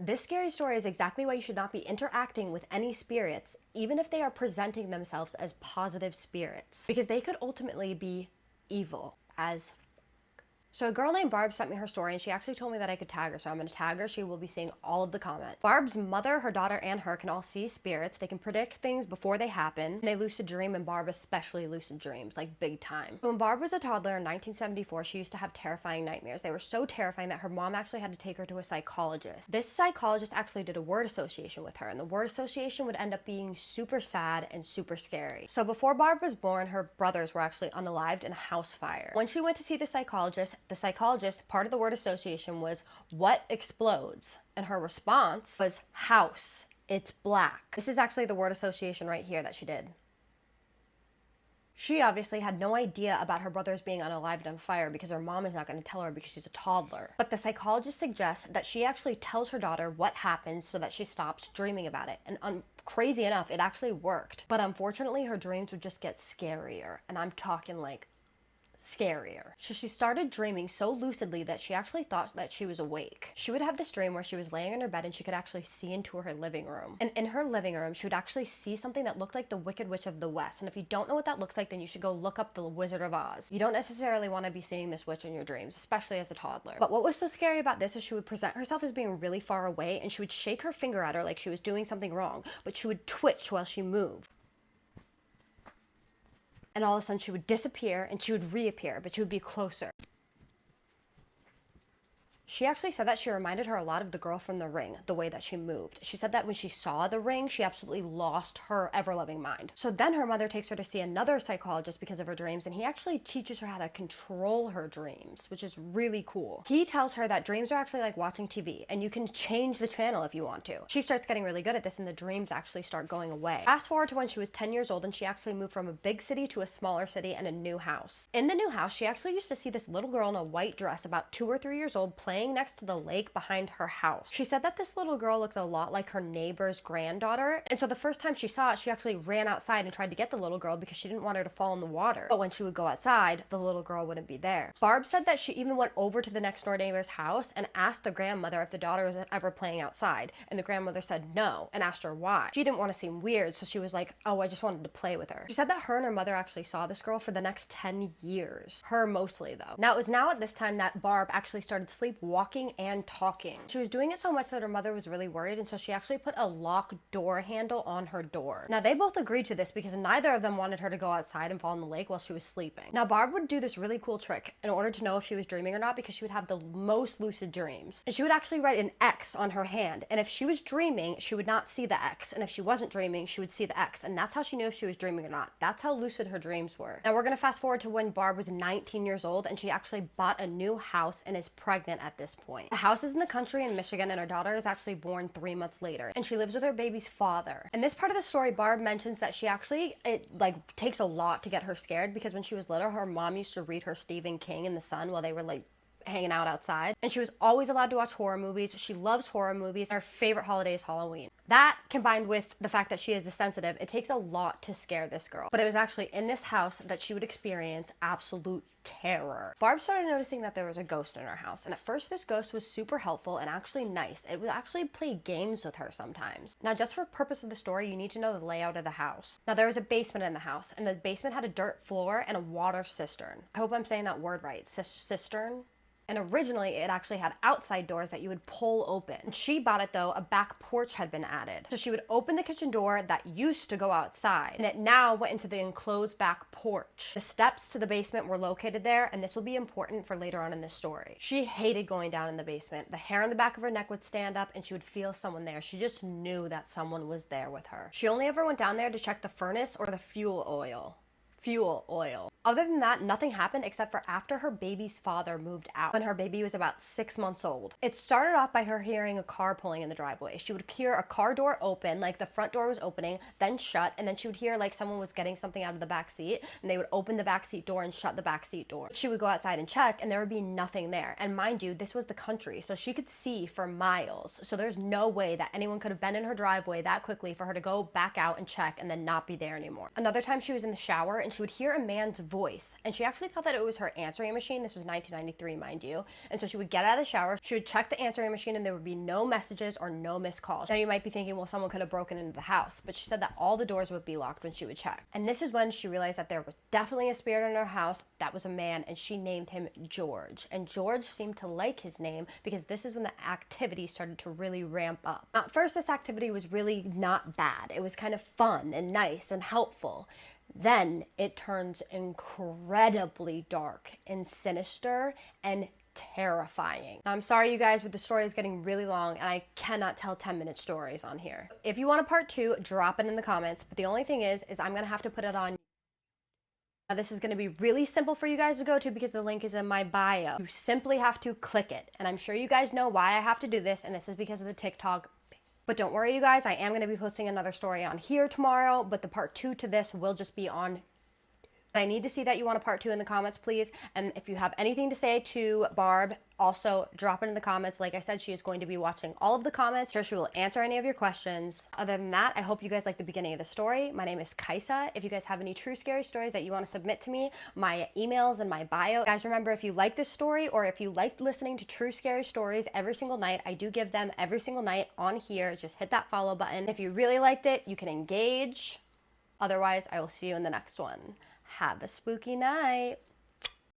This scary story is exactly why you should not be interacting with any spirits, even if they are presenting themselves as positive spirits, because they could ultimately be evil as. So a girl named Barb sent me her story, and she actually told me that I could tag her, so I'm going to tag her. She will be seeing all of the comments. Barb's mother, her daughter, and her can all see spirits. They can predict things before they happen, and they lucid dream, and Barb especially lucid dreams, like big time. So when Barb was a toddler in 1974, she used to have terrifying nightmares. They were so terrifying that her mom actually had to take her to a psychologist. This psychologist actually did a word association with her, and the word association would end up being super sad and super scary. So before Barb was born, her brothers were actually unalived in a house fire. When she went to see the psychologist, part of the word association was, "What explodes?" And her response was, "House. It's black." This is actually the word association right here that she did. She obviously had no idea about her brothers being unalived on fire because her mom is not going to tell her because she's a toddler. But the psychologist suggests that she actually tells her daughter what happens so that she stops dreaming about it. And crazy enough, it actually worked. But unfortunately, her dreams would just get scarier. And I'm talking like scarier. So she started dreaming so lucidly that she actually thought that she was awake. She would have this dream where she was laying in her bed and she could actually see into her living room. And in her living room, she would actually see something that looked like the Wicked Witch of the West. And if you don't know what that looks like, then you should go look up the Wizard of Oz. You don't necessarily want to be seeing this witch in your dreams, especially as a toddler. But what was so scary about this is she would present herself as being really far away, and she would shake her finger at her like she was doing something wrong, but she would twitch while she moved. And all of a sudden she would disappear and she would reappear, but she would be closer. She actually said that she reminded her a lot of the girl from The Ring, the way that she moved. She said that when she saw the ring, she absolutely lost her ever-loving mind. So then her mother takes her to see another psychologist because of her dreams, and he actually teaches her how to control her dreams, which is really cool. He tells her that dreams are actually like watching TV, and you can change the channel if you want to. She starts getting really good at this, and the dreams actually start going away. Fast forward to when she was 10 years old, and she actually moved from a big city to a smaller city and a new house. In the new house, she actually used to see this little girl in a white dress about 2 or 3 years old playing next to the lake behind her house. She said that this little girl looked a lot like her neighbor's granddaughter, and so the first time she saw it, she actually ran outside and tried to get the little girl because she didn't want her to fall in the water. But when she would go outside, the little girl wouldn't be there. Barb said that she even went over to the next door neighbor's house and asked the grandmother if the daughter was ever playing outside, and the grandmother said no and asked her why. She didn't want to seem weird, so she was like, "Oh, I just wanted to play with her." She said that her and her mother actually saw this girl for the next 10 years. Her mostly, though. Now, it was now at this time that Barb actually started sleepwalking and talking. She was doing it so much that her mother was really worried, and so she actually put a lock door handle on her door. Now, they both agreed to this because neither of them wanted her to go outside and fall in the lake while she was sleeping. Now, Barb would do this really cool trick in order to know if she was dreaming or not, because she would have the most lucid dreams. And she would actually write an X on her hand, and if she was dreaming, she would not see the X, and if she wasn't dreaming, she would see the X, and that's how she knew if she was dreaming or not. That's how lucid her dreams were. Now, we're gonna fast forward to when Barb was 19 years old, and she actually bought a new house and is pregnant at this point. The house is in the country in Michigan, and her daughter is actually born 3 months later, and she lives with her baby's father. In this part of the story, Barb mentions that she actually, it takes a lot to get her scared, because when she was little, her mom used to read her Stephen King in the sun while they were hanging out outside, and she was always allowed to watch horror movies. She loves horror movies. Her favorite holiday is Halloween. That, combined with the fact that she is a sensitive, it takes a lot to scare this girl. But it was actually in this house that she would experience absolute terror. Barb started noticing that there was a ghost in her house, and at first this ghost was super helpful and actually nice. It would actually play games with her sometimes. Now, just for purpose of the story, you need to know the layout of the house. Now, there was a basement in the house, and the basement had a dirt floor and a water cistern. I hope I'm saying that word right. Cistern? And originally, it actually had outside doors that you would pull open. When she bought it, though, a back porch had been added. So she would open the kitchen door that used to go outside, and it now went into the enclosed back porch. The steps to the basement were located there, and this will be important for later on in the story. She hated going down in the basement. The hair on the back of her neck would stand up, and she would feel someone there. She just knew that someone was there with her. She only ever went down there to check the furnace or the fuel oil. Other than that, nothing happened except for after her baby's father moved out when her baby was about 6 months old. It started off by her hearing a car pulling in the driveway. She would hear a car door open, like the front door was opening, then shut, and then she would hear like someone was getting something out of the back seat, and they would open the back seat door and shut the back seat door. She would go outside and check, and there would be nothing there. And mind you, this was the country, so she could see for miles. So there's no way that anyone could have been in her driveway that quickly for her to go back out and check and then not be there anymore. Another time she was in the shower, and and she would hear a man's voice, and she actually thought that it was her answering machine. This was 1993, mind you. And so she would get out of the shower, she would check the answering machine, and there would be no messages or no missed calls. Now you might be thinking, well, someone could have broken into the house, but she said that all the doors would be locked when she would check. And this is when she realized that there was definitely a spirit in her house that was a man, and she named him George. And George seemed to like his name because this is when the activity started to really ramp up. Now, at first, this activity was really not bad. It was kind of fun and nice and helpful. Then it turns incredibly dark and sinister and terrifying. Now, I'm sorry, you guys, but the story is getting really long and I cannot tell 10-minute stories on here. If you want a part 2, drop it in the comments. But the only thing is I'm going to have to put it on. Now, this is going to be really simple for you guys to go to because the link is in my bio. You simply have to click it. And I'm sure you guys know why I have to do this, and this is because of the TikTok. But don't worry, you guys, I am going to be posting another story on here tomorrow, but the part 2 to this will just be on. I need to see that you want a part 2 in the comments, please. And if you have anything to say to Barb, also drop it in the comments. Like I said, she is going to be watching all of the comments. Sure, she will answer any of your questions. Other than that, I hope you guys like the beginning of the story. My name is Kaisa. If you guys have any true scary stories that you want to submit to me, my email's in my bio. Guys, remember, if you like this story or if you like listening to true scary stories every single night, I do give them every single night on here. Just hit that follow button. If you really liked it, you can engage. Otherwise, I will see you in the next one. Have a spooky night.